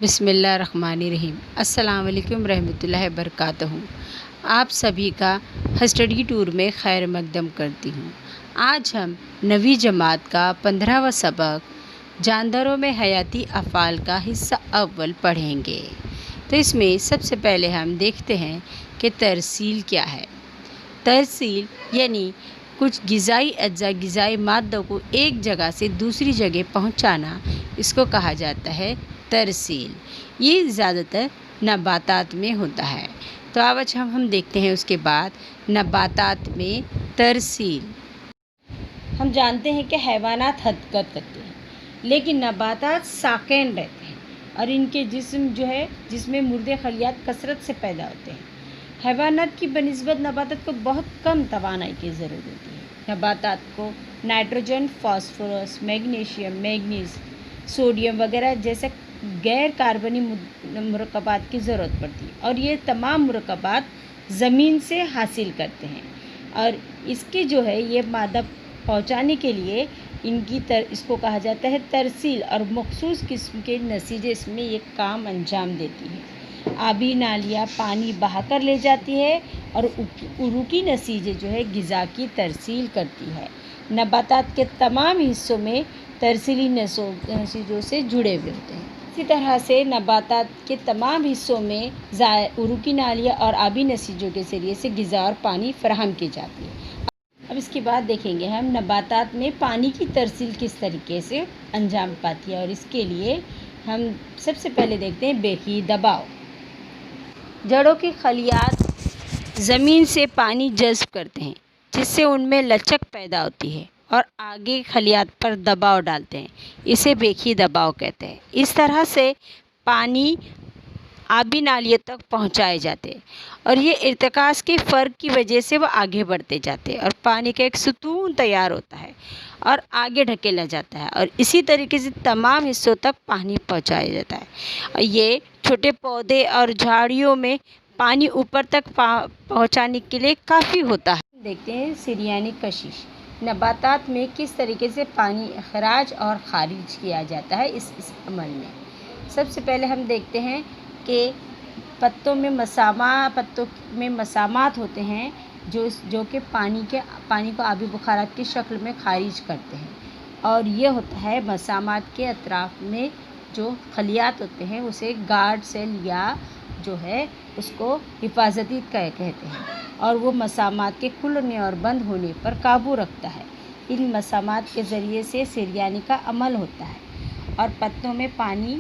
بسم اللہ الرحمن الرحیم۔ السلام علیکم رحمۃ اللہ وبرکاتہ۔ آپ سبھی کا اسٹڈی ٹور میں خیر مقدم کرتی ہوں۔ آج ہم 9ویں جماعت کا 15واں سبق جانداروں میں حیاتی افعال کا حصہ اول پڑھیں گے۔ تو اس میں سب سے پہلے ہم دیکھتے ہیں کہ ترسیل کیا ہے۔ ترسیل یعنی کچھ غذائی اجزاء، غذائی مادوں کو ایک جگہ سے دوسری جگہ پہنچانا، اس کو کہا جاتا ہے ترسیل۔ یہ زیادہ تر نباتات میں ہوتا ہے۔ تو آج ہم دیکھتے ہیں اس کے بعد نباتات میں ترسیل۔ ہم جانتے ہیں کہ حیوانات حرکت کرتے ہیں، لیکن نباتات ساکن رہتے ہیں اور ان کے جسم میں مردے خلیات کثرت سے پیدا ہوتے ہیں۔ حیوانات کی بنسبت نباتات کو بہت کم توانائی کی ضرورت ہوتی ہے۔ نباتات کو nitrogen, phosphorus, magnesium, manganese, sodium وغیرہ جیسے غیر کاربنی مرکبات کی ضرورت پڑتی ہے، اور یہ تمام مرکبات زمین سے حاصل کرتے ہیں، اور اس کی یہ مادہ پہنچانے کے لیے اس کو کہا جاتا ہے ترسیل، اور مخصوص قسم کے نسیجیں اس میں یہ کام انجام دیتی ہیں۔ آبی نالیاں پانی بہا کر لے جاتی ہے، اور عروقی نسیجیں غذا کی ترسیل کرتی ہے۔ نباتات کے تمام حصوں میں ترسیلی نسیجوں سے جڑے ہوئے ہوتے ہیں۔ اسی طرح سے نباتات کے تمام حصوں میں عروقی نالیاں اور آبی نسیجوں کے ذریعے سے غذا اور پانی فراہم کی جاتی ہے۔ اب اس کے بعد دیکھیں گے ہم نباتات میں پانی کی ترسیل کس طریقے سے انجام پاتی ہے، اور اس کے لیے ہم سب سے پہلے دیکھتے ہیں بیخی دباؤ۔ جڑوں کی خلیات زمین سے پانی جذب کرتے ہیں، جس سے ان میں لچک پیدا ہوتی ہے اور آگے خلیات پر دباؤ ڈالتے ہیں۔ اسے بیخی دباؤ کہتے ہیں۔ اس طرح سے پانی آبی نالیوں تک پہنچائے جاتے ہیں، اور یہ ارتکاز کے فرق کی وجہ سے وہ آگے بڑھتے جاتے ہیں، اور پانی کا ایک ستون تیار ہوتا ہے اور آگے ڈھکیلا جاتا ہے، اور اسی طریقے سے تمام حصوں تک پانی پہنچایا جاتا ہے۔ اور یہ چھوٹے پودے اور جھاڑیوں میں پانی اوپر تک پہنچانے کے لیے کافی ہوتا ہے۔ دیکھتے ہیں سریانی کشش۔ نباتات میں کس طریقے سے پانی اخراج اور خارج کیا جاتا ہے اس عمل میں۔ سب سے پہلے ہم دیکھتے ہیں کہ پتوں میں مسامات ہوتے ہیں جو کہ پانی کو آبی بخارات کی شکل میں خارج کرتے ہیں، اور یہ ہوتا ہے مسامات کے اطراف میں جو خلیات ہوتے ہیں اسے گارڈ سیل یا اس کو حفاظتی کہتے ہیں، اور وہ مسامات کے کھلنے اور بند ہونے پر قابو رکھتا ہے۔ ان مسامات کے ذریعے سے سریانی کا عمل ہوتا ہے، اور پتوں کا پانی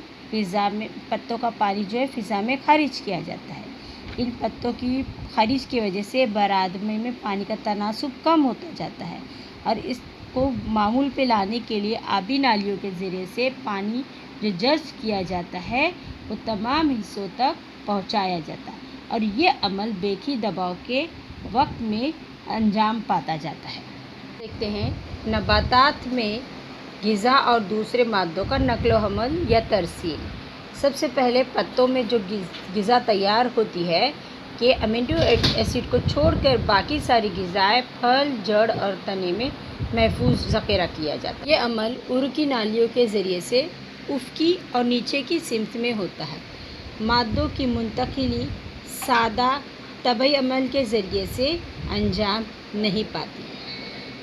فضا میں خارج کیا جاتا ہے۔ ان پتوں کی خارج کی وجہ سے برآمدات میں پانی کا تناسب کم ہوتا جاتا ہے، اور اس کو معمول پہ لانے کے لیے آبی نالیوں کے ذریعے سے پانی جو جذب کیا جاتا ہے وہ تمام حصوں تک پہنچایا جاتا ہے، اور یہ عمل بیخی دباؤ کے وقت میں انجام پاتا جاتا ہے۔ دیکھتے ہیں نباتات میں غذا اور دوسرے مادوں کا نقل و حمل یا ترسیل۔ سب سے پہلے پتوں میں جو غذا تیار ہوتی ہے کہ امینو ایسڈ کو چھوڑ کر باقی ساری غذائیں پھل، جڑ اور تنے میں محفوظ ذخیرہ کیا جاتا ہے۔ یہ عمل عروقی نالیوں کے ذریعے سے افقی اور نیچے کی سمت میں ہوتا ہے۔ مادوں کی منتقلی سادہ طبعی عمل کے ذریعے سے انجام نہیں پاتی۔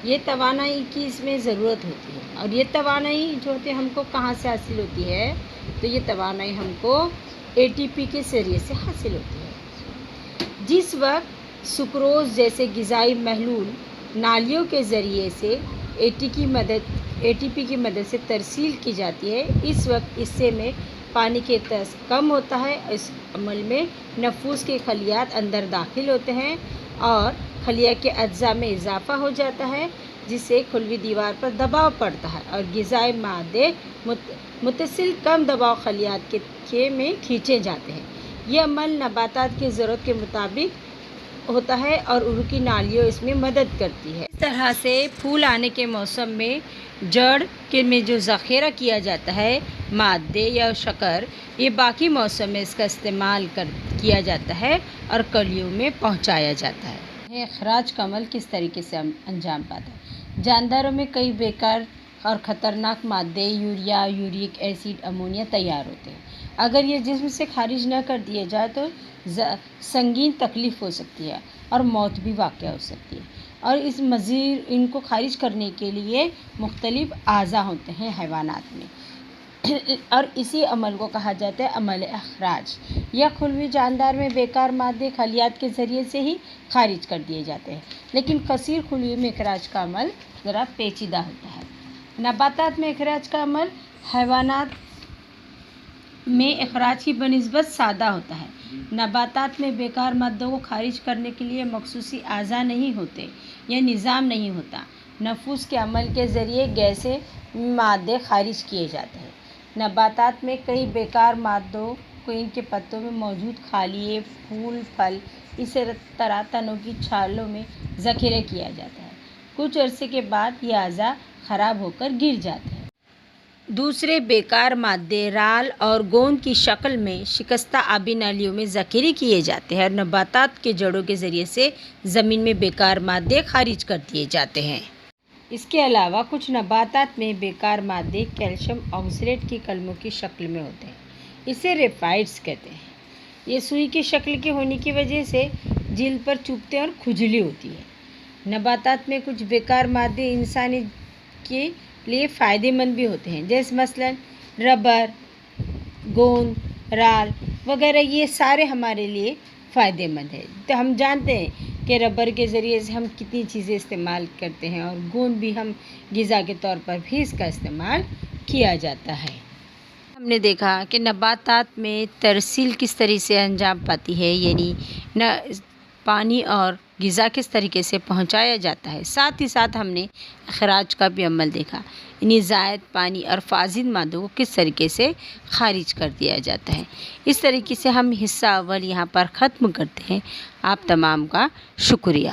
یہ توانائی کی اس میں ضرورت ہوتی ہے، اور یہ توانائی ہم کو کہاں سے حاصل ہوتی ہے؟ تو یہ توانائی ہم کو ATP کے ذریعے سے حاصل ہوتی ہے۔ جس وقت سکروز جیسے غذائی محلول نالیوں کے ذریعے سے ATP کی مدد سے ترسیل کی جاتی ہے، اس وقت حصے میں پانی کا ارتکاز کم ہوتا ہے۔ اس عمل میں نفوذ کے خلیات اندر داخل ہوتے ہیں، اور خلیہ کے اجزاء میں اضافہ ہو جاتا ہے، جس سے کھلوی دیوار پر دباؤ پڑتا ہے، اور غذائی مادے متصل کم دباؤ خلیات کے میں کھینچے جاتے ہیں۔ یہ عمل نباتات کی ضرورت کے مطابق ہوتا ہے، اور عروقی نالیوں اس میں مدد کرتی ہے۔ اس طرح سے پھول آنے کے موسم میں جڑ میں جو ذخیرہ کیا جاتا ہے مادے یا شکر، یہ باقی موسم میں اس کا استعمال کیا جاتا ہے اور کلیوں میں پہنچایا جاتا ہے۔ اخراج کا عمل کس طریقے سے انجام پاتا ہے؟ جانداروں میں کئی بیکار اور خطرناک مادے یوریا، یورک ایسڈ، امونیا تیار ہوتے ہیں، اگر یہ جسم سے خارج نہ کر دیا جائے تو سنگین تکلیف ہو سکتی ہے اور موت بھی واقع ہو سکتی ہے۔ اور اس مزید ان کو خارج کرنے کے لیے مختلف اعضاء ہوتے ہیں حیوانات میں، اور اسی عمل کو کہا جاتا ہے عمل اخراج۔ یا خلوی جاندار میں بیکار مادے خلیات کے ذریعے سے ہی خارج کر دیے جاتے ہیں، لیکن کثیر خلوی میں اخراج کا عمل ذرا پیچیدہ ہوتا ہے۔ نباتات میں اخراج کا عمل حیوانات میں اخراج کی بنسبت سادہ ہوتا ہے۔ نباتات میں بیکار مادوں کو خارج کرنے کے لیے مخصوص اعضاء نہیں ہوتے یا نظام نہیں ہوتا۔ نفوذ کے عمل کے ذریعے گیسیں مادے خارج کیے جاتے ہیں۔ نباتات میں کئی بیکار مادوں کو ان کے پتوں میں موجود خالیے، پھول، پھل، اسی طرح تنوں کی چھالوں میں ذخیرہ کیا جاتا ہے۔ کچھ عرصے کے بعد یہ اعضاء خراب ہو کر گر جاتے ہیں۔ دوسرے بیکار مادے رال اور گوند کی شکل میں شکستہ آبی نالیوں میں ذخیرہ کیے جاتے ہیں اور نباتات کے جڑوں کے ذریعے سے زمین میں بیکار مادے خارج کر دیے جاتے ہیں۔ اس کے علاوہ کچھ نباتات میں بیکار مادے کیلشیم آکسیلیٹ کی کلموں کی شکل میں ہوتے ہیں، اسے ریفائٹس کہتے ہیں۔ یہ سوئی کی شکل کے ہونے کی وجہ سے جلد پر چبھتے ہیں اور کھجلی ہوتی ہے۔ نباتات میں کچھ بیکار مادے انسانی کے لیے فائدہ مند بھی ہوتے ہیں، جیسے مثلاً ربر، گوند، رال وغیرہ، یہ سارے ہمارے لیے فائدہ مند ہے۔ تو ہم جانتے ہیں کہ ربر کے ذریعے سے ہم کتنی چیزیں استعمال کرتے ہیں، اور گوند بھی ہم غذا کے طور پر بھی اس کا استعمال کیا جاتا ہے۔ ہم نے دیکھا کہ نباتات میں ترسیل کس طرح سے انجام پاتی ہے، یعنی پانی اور غذا کس طریقے سے پہنچایا جاتا ہے۔ ساتھ ہی ساتھ ہم نے اخراج کا بھی عمل دیکھا، یعنی زائد پانی اور فاسد مادوں کو کس طریقے سے خارج کر دیا جاتا ہے۔ اس طریقے سے ہم حصہ اول یہاں پر ختم کرتے ہیں۔ آپ تمام کا شکریہ۔